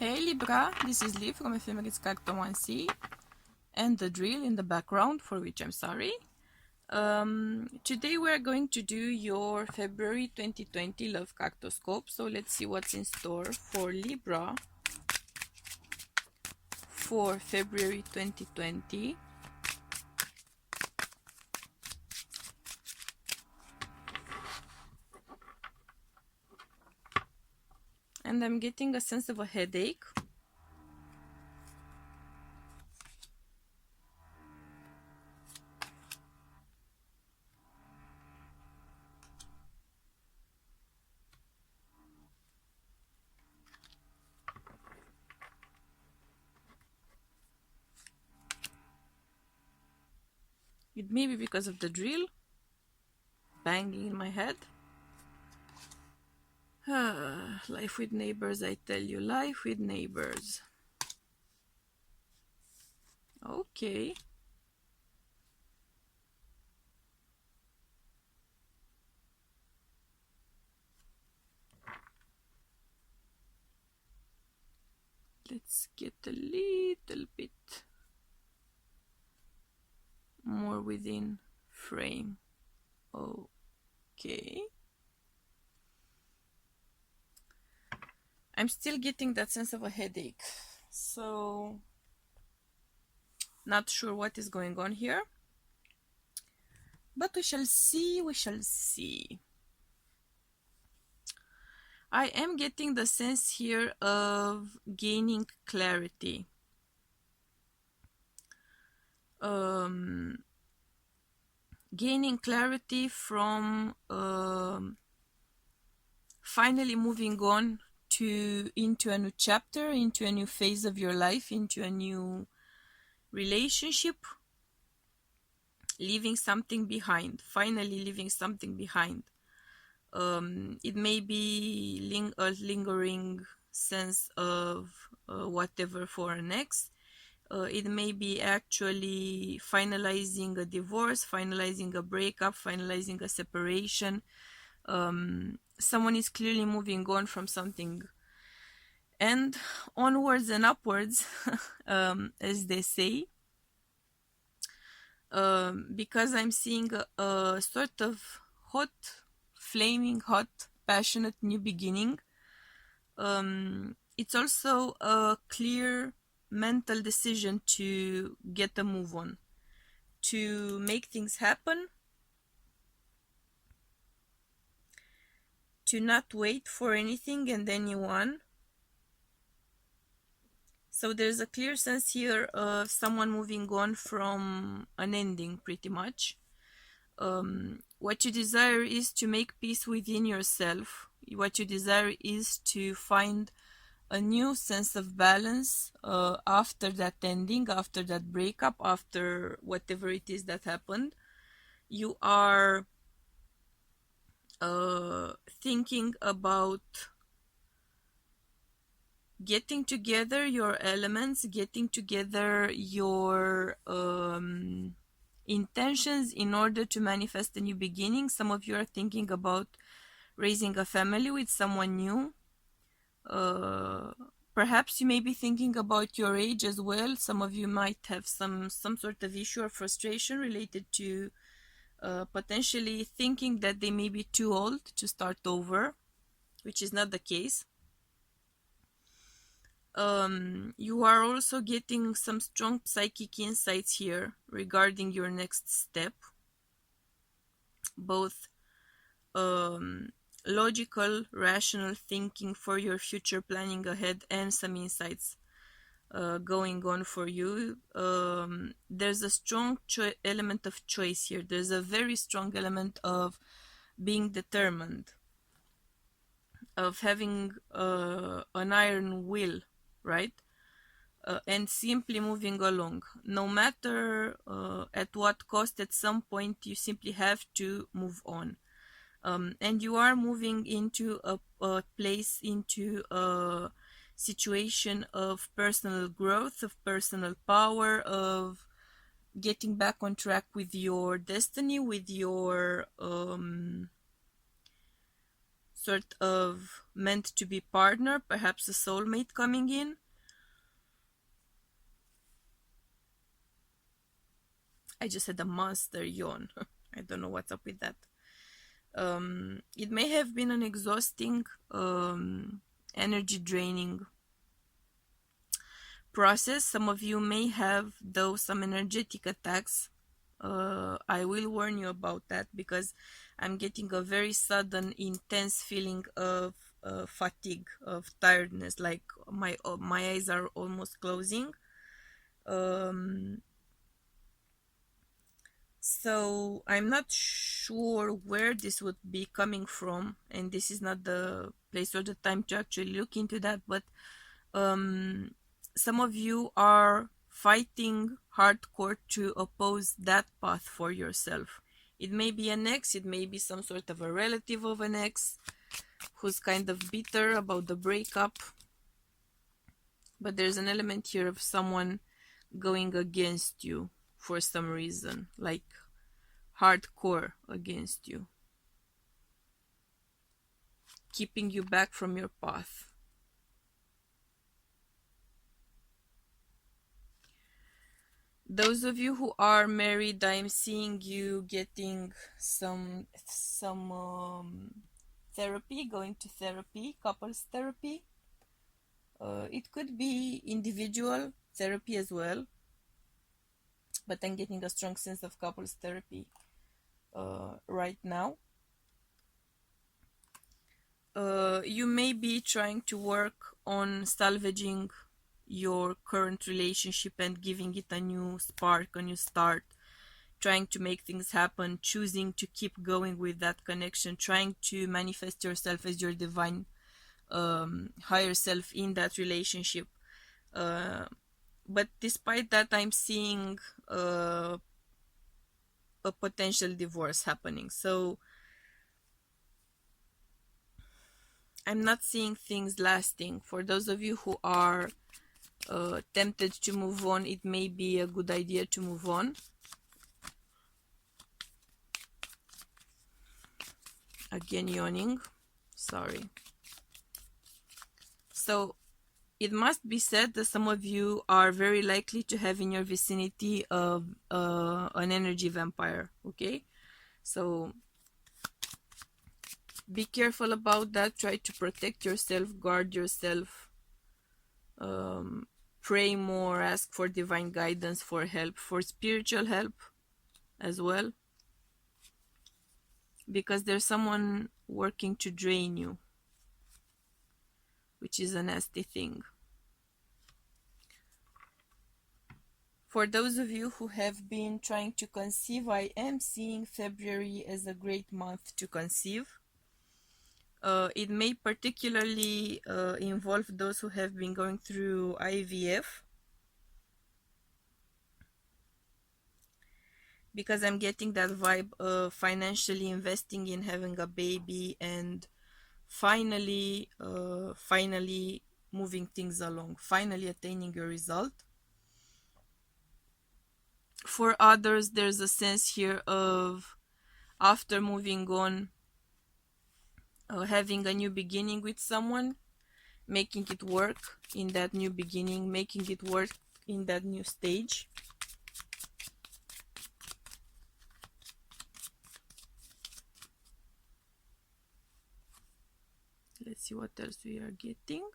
Hey Libra, this is Liv from Ephemeris Cartomancy, and the drill in the background, for which I'm sorry. Today we're going to do your February 2020 Love Cartoscope, so let's see what's in store for Libra for February 2020. And I'm getting a sense of a headache. It may be because of the drill banging in my head. Life with neighbors, I tell you, life with neighbors. Okay. Let's get a little bit more within frame. Okay. I'm still getting that sense of a headache, so not sure what is going on here, but we shall see, we shall see. I am getting the sense here of gaining clarity. Gaining clarity from finally moving on into a new chapter, into a new phase of your life, into a new relationship, leaving something behind, finally leaving something behind. It may be a lingering sense of whatever for an ex. It may be actually finalizing a divorce, finalizing a breakup, finalizing a separation. Someone is clearly moving on from something, and onwards and upwards, as they say, because I'm seeing a sort of hot, flaming hot, passionate new beginning. It's also a clear mental decision to get a move on, to make things happen, to not wait for anything and anyone. So there's a clear sense here of someone moving on from an ending, pretty much. What you desire is to make peace within yourself. What you desire is to find a new sense of balance after that ending, after that breakup, after whatever it is that happened. You are thinking about getting together your elements, getting together your intentions in order to manifest a new beginning. Some of you are thinking about raising a family with someone new. Perhaps you may be thinking about your age as well. Some of you might have some sort of issue or frustration related to potentially thinking that they may be too old to start over, which is not the case. You are also getting some strong psychic insights here regarding your next step, both logical, rational thinking for your future planning ahead, and some insights going on for you. There's a strong element of choice here. There's a very strong element of being determined, of having an iron will, right? And simply moving along. No matter at what cost, at some point you simply have to move on. And you are moving into a place, into a situation of personal growth, of personal power, of getting back on track with your destiny, with your sort of meant to be partner, perhaps a soulmate coming in. I just had a monster yawn. I don't know what's up with that. It may have been an exhausting, energy draining process. Some of you may have, though, some energetic attacks. I will warn you about that because I'm getting a very sudden, intense feeling of fatigue, of tiredness, like my eyes are almost closing. So I'm not sure where this would be coming from, and this is not the place or the time to actually look into that, but some of you are fighting hardcore to oppose that path for yourself. It may be an ex, it may be some sort of a relative of an ex who's kind of bitter about the breakup, but there's an element here of someone going against you for some reason, like hardcore against you, keeping you back from your path. Those of you who are married, I'm seeing you getting some therapy, going to therapy, couples therapy. It could be individual therapy as well, but I'm getting a strong sense of couples therapy right now. You may be trying to work on salvaging your current relationship and giving it a new spark, a new start, trying to make things happen, choosing to keep going with that connection, trying to manifest yourself as your divine higher self in that relationship. But despite that, I'm seeing a potential divorce happening. So I'm not seeing things lasting. For those of you who are tempted to move on, it may be a good idea to move on. Again, yawning. Sorry. So it must be said that some of you are very likely to have in your vicinity an energy vampire. Okay, so be careful about that. Try to protect yourself, guard yourself, pray more, ask for divine guidance, for help, for spiritual help as well, because there's someone working to drain you, which is a nasty thing. For those of you who have been trying to conceive, I am seeing February as a great month to conceive. It may particularly involve those who have been going through IVF, because I'm getting that vibe of financially investing in having a baby and finally moving things along, finally attaining your result. For others, there's a sense here of, after moving on, having a new beginning with someone, making it work in that new beginning, making it work in that new stage. Let's see what else we are getting.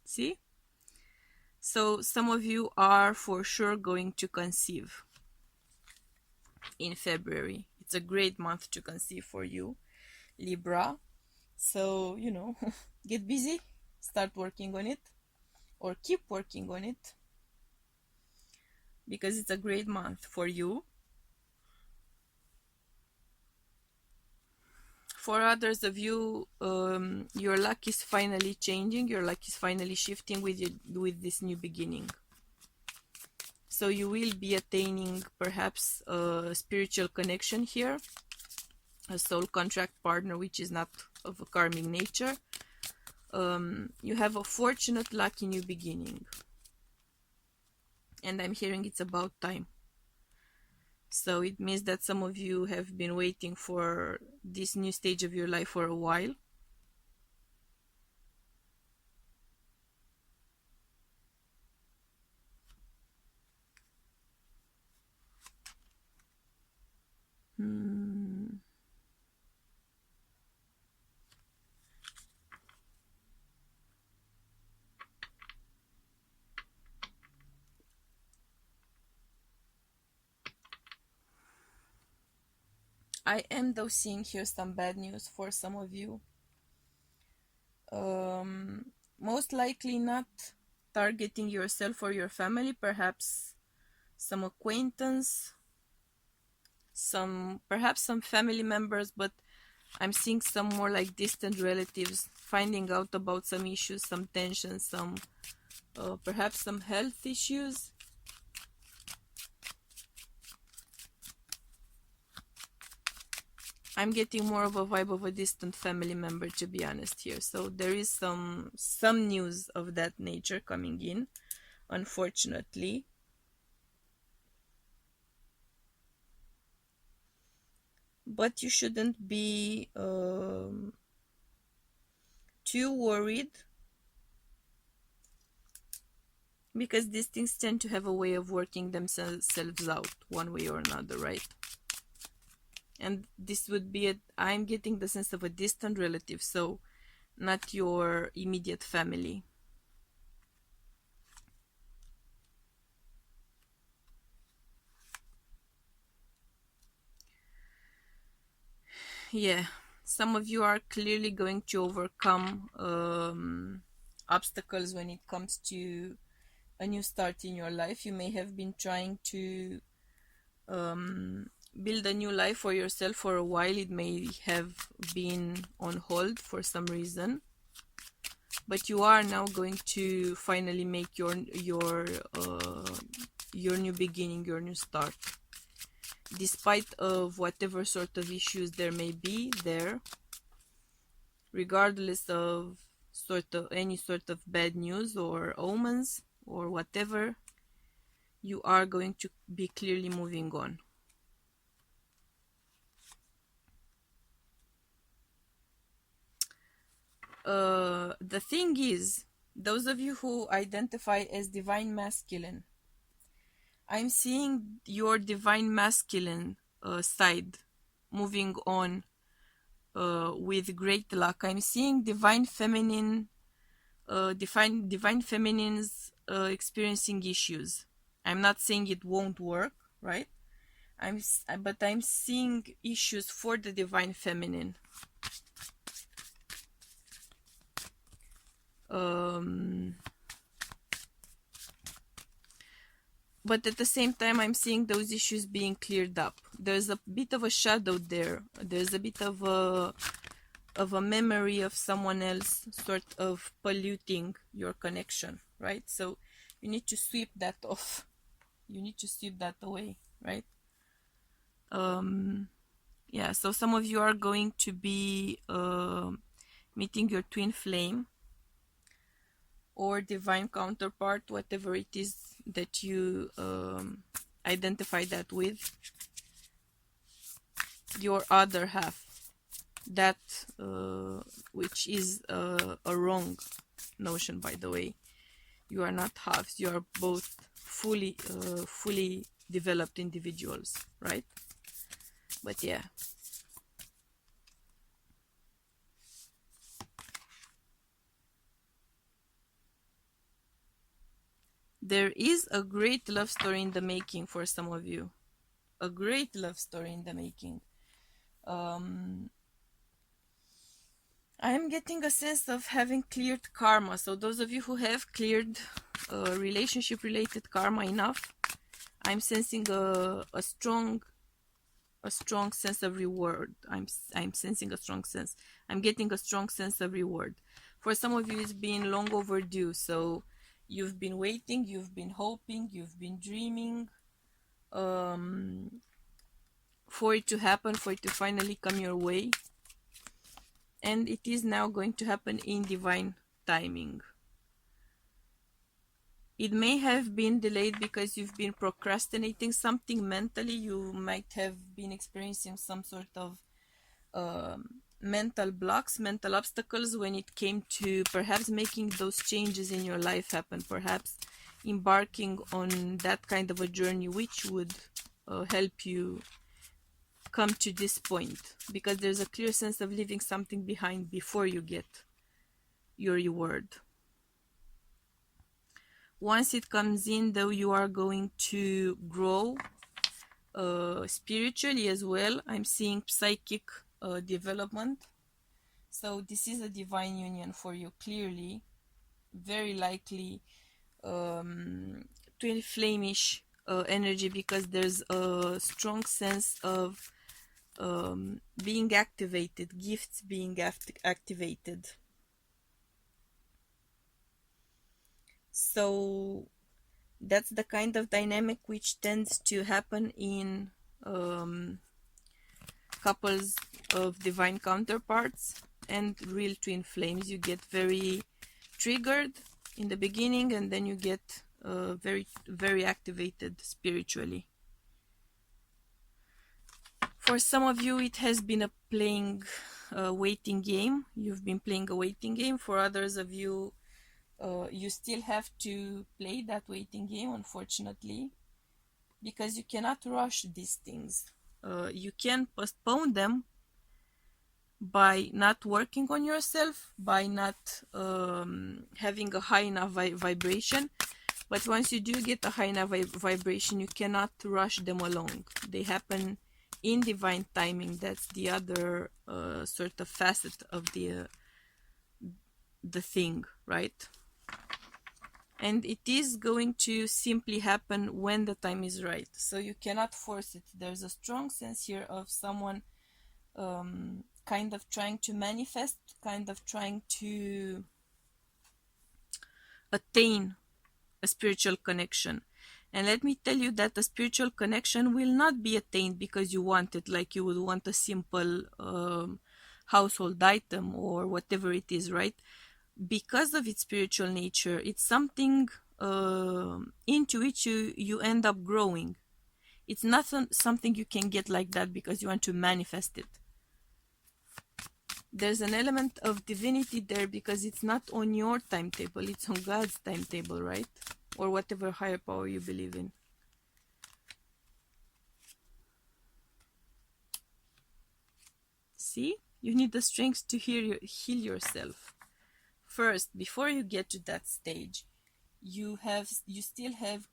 See? So some of you are for sure going to conceive in February. It's a great month to conceive for you, Libra. So, get busy, start working on it, or keep working on it, because it's a great month for you. For others of you, your luck is finally changing, your luck is finally shifting with this new beginning. So you will be attaining perhaps a spiritual connection here, a soul contract partner which is not of a karmic nature. You have a fortunate, lucky new beginning. and I'm hearing it's about time. So it means that some of you have been waiting for this new stage of your life for a while. I am though seeing here some bad news for some of you. Most likely not targeting yourself or your family, perhaps some acquaintance, perhaps some family members, but I'm seeing some more like distant relatives finding out about some issues, some tensions, some perhaps some health issues. I'm getting more of a vibe of a distant family member, to be honest here. So there is some news of that nature coming in, unfortunately. But you shouldn't be too worried, because these things tend to have a way of working themselves out one way or another, right? And this would be I'm getting the sense of a distant relative, so not your immediate family. Yeah, some of you are clearly going to overcome obstacles when it comes to a new start in your life. You may have been trying to build a new life for yourself for a while. It may have been on hold for some reason, but you are now going to finally make your new beginning, your new start, despite of whatever sort of issues there may be there, regardless of any sort of bad news or omens or whatever. You are going to be clearly moving on. The thing is, those of you who identify as divine masculine, I'm seeing your divine masculine side moving on with great luck. I'm seeing divine feminines experiencing issues. I'm not saying it won't work, right? But I'm seeing issues for the divine feminine. But at the same time, I'm seeing those issues being cleared up. There's a bit of a shadow there. There's a bit of a memory of someone else sort of polluting your connection, right? So you need to sweep that off. You need to sweep that away, right? Yeah, so some of you are going to be meeting your twin flame or divine counterpart, whatever it is that you identify that with. Your other half, that which is a wrong notion, by the way. You are not halves, you are both fully developed individuals, right? But yeah, there is a great love story in the making for some of you. A great love story in the making. I am getting a sense of having cleared karma. So those of you who have cleared relationship related karma enough, I'm sensing a strong sense of reward. I'm sensing a strong sense. I'm getting a strong sense of reward. For some of you, it's been long overdue. So you've been waiting, you've been hoping, you've been dreaming for it to happen, for it to finally come your way. And it is now going to happen in divine timing. It may have been delayed because you've been procrastinating something mentally. You might have been experiencing some sort of mental blocks, mental obstacles when it came to perhaps making those changes in your life happen, perhaps embarking on that kind of a journey which would help you come to this point, because there's a clear sense of leaving something behind before you get your reward. Once it comes in, though, you are going to grow spiritually as well. I'm seeing psychic development. So this is a divine union for you, clearly. Very likely twin flamish energy, because there's a strong sense of being activated, gifts being activated. So that's the kind of dynamic which tends to happen in couples of divine counterparts and real twin flames. You get very triggered in the beginning, and then you get very activated spiritually. For some of you, it has been a waiting game. You've been playing a waiting game. For others of you, you still have to play that waiting game, unfortunately, because you cannot rush these things. You can postpone them by not working on yourself, by not having a high enough vibration. But once you do get a high enough vibration, you cannot rush them along. They happen in divine timing. That's the other sort of facet of the thing, right? And it is going to simply happen when the time is right. So you cannot force it. There's a strong sense here of someone kind of trying to manifest, kind of trying to attain a spiritual connection. And let me tell you that a spiritual connection will not be attained because you want it, like you would want a simple household item or whatever it is, right? Because of its spiritual nature, it's something into which you end up growing. It's not something you can get like that because you want to manifest it. There's an element of divinity there because it's not on your timetable, it's on God's timetable, right? Or whatever higher power you believe in. See? You need the strength to heal yourself. First, before you get to that stage, you still have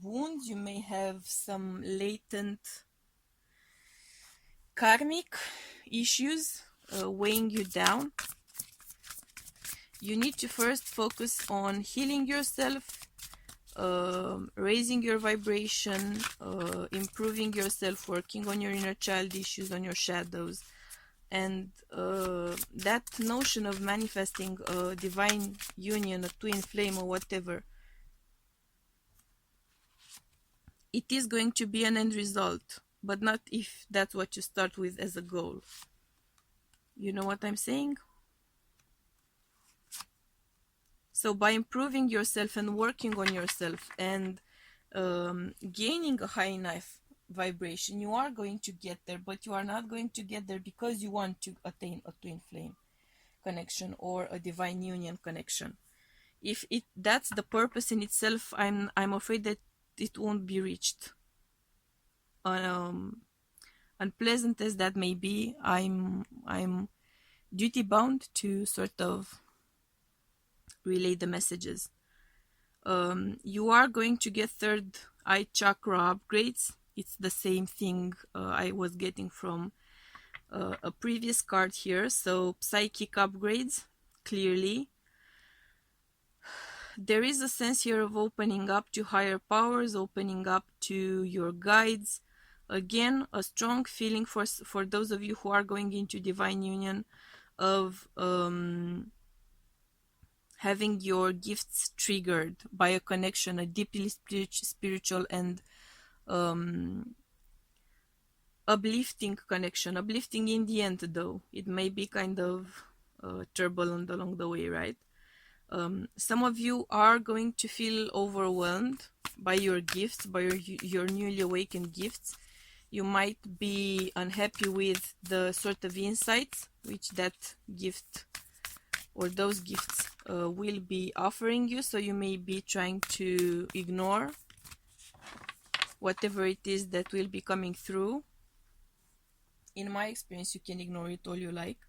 wounds. You may have some latent karmic issues weighing you down. You need to first focus on healing yourself, raising your vibration, improving yourself, working on your inner child issues, on your shadows. And that notion of manifesting a divine union, a twin flame or whatever, it is going to be an end result, but not if that's what you start with as a goal. You know what I'm saying? So by improving yourself and working on yourself and gaining a high enough vibration, you are going to get there, but you are not going to get there because you want to attain a twin flame connection or a divine union connection. If that's the purpose in itself, I'm afraid that it won't be reached. Unpleasant as that may be, I'm duty bound to sort of relay the messages. You are going to get third eye chakra upgrades. It's the same thing I was getting from a previous card here. So psychic upgrades, clearly. There is a sense here of opening up to higher powers, opening up to your guides. Again, a strong feeling for those of you who are going into divine union of having your gifts triggered by a connection, a deeply spiritual and uplifting connection. Uplifting in the end, though. It may be kind of turbulent along the way, right? Some of you are going to feel overwhelmed by your gifts, by your newly awakened gifts. You might be unhappy with the sort of insights which that gift or those gifts will be offering you, so you may be trying to ignore whatever it is that will be coming through. In my experience, you can ignore it all you like,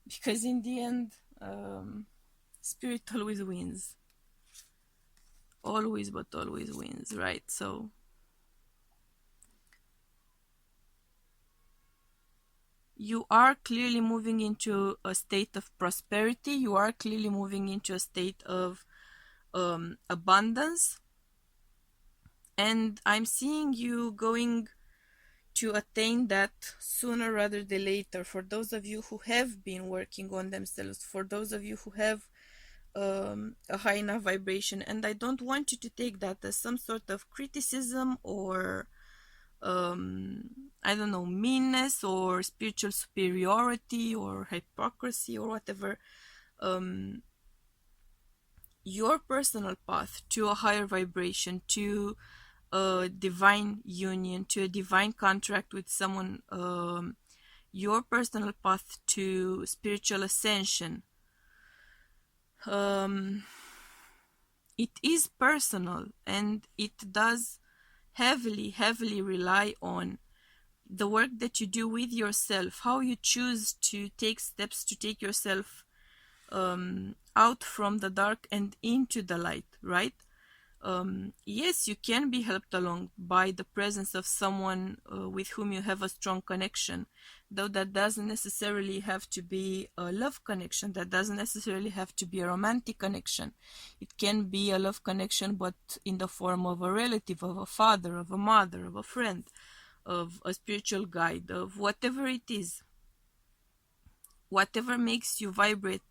because in the end, spirit always wins. Always, but always wins, right? So you are clearly moving into a state of prosperity. You are clearly moving into a state of abundance. And I'm seeing you going to attain that sooner rather than later. For those of you who have been working on themselves, for those of you who have a high enough vibration, and I don't want you to take that as some sort of criticism or I don't know, meanness or spiritual superiority or hypocrisy or whatever. Your personal path to a higher vibration, to a divine union, to a divine contract with someone, your personal path to spiritual ascension, it is personal, and it does heavily rely on the work that you do with yourself, how you choose to take steps to take yourself out from the dark and into the light, right? Yes, you can be helped along by the presence of someone with whom you have a strong connection, though that doesn't necessarily have to be a love connection, that doesn't necessarily have to be a romantic connection. It can be a love connection, but in the form of a relative, of a father, of a mother, of a friend, of a spiritual guide, of whatever it is. Whatever makes you vibrate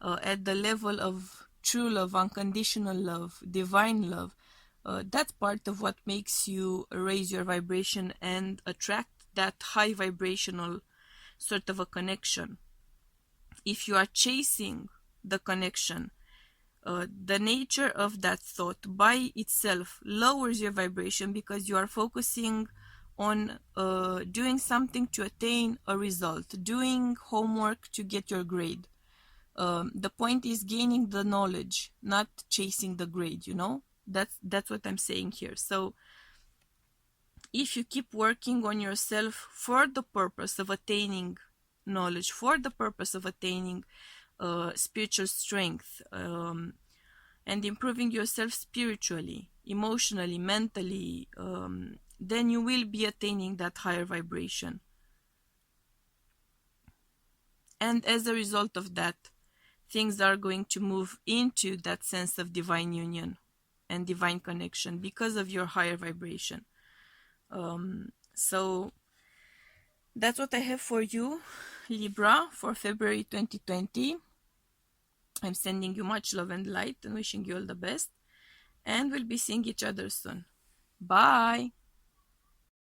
at the level of true love, unconditional love, divine love, that's part of what makes you raise your vibration and attract that high vibrational sort of a connection. If you are chasing the connection, the nature of that thought by itself lowers your vibration, because you are focusing on doing something to attain a result, doing homework to get your grade. The point is gaining the knowledge, not chasing the grade, you know? That's what I'm saying here. So if you keep working on yourself for the purpose of attaining knowledge, for the purpose of attaining spiritual strength, and improving yourself spiritually, emotionally, mentally, then you will be attaining that higher vibration. And as a result of that, things are going to move into that sense of divine union and divine connection because of your higher vibration. So that's what I have for you, Libra, for February 2020. I'm sending you much love and light and wishing you all the best. And we'll be seeing each other soon. Bye!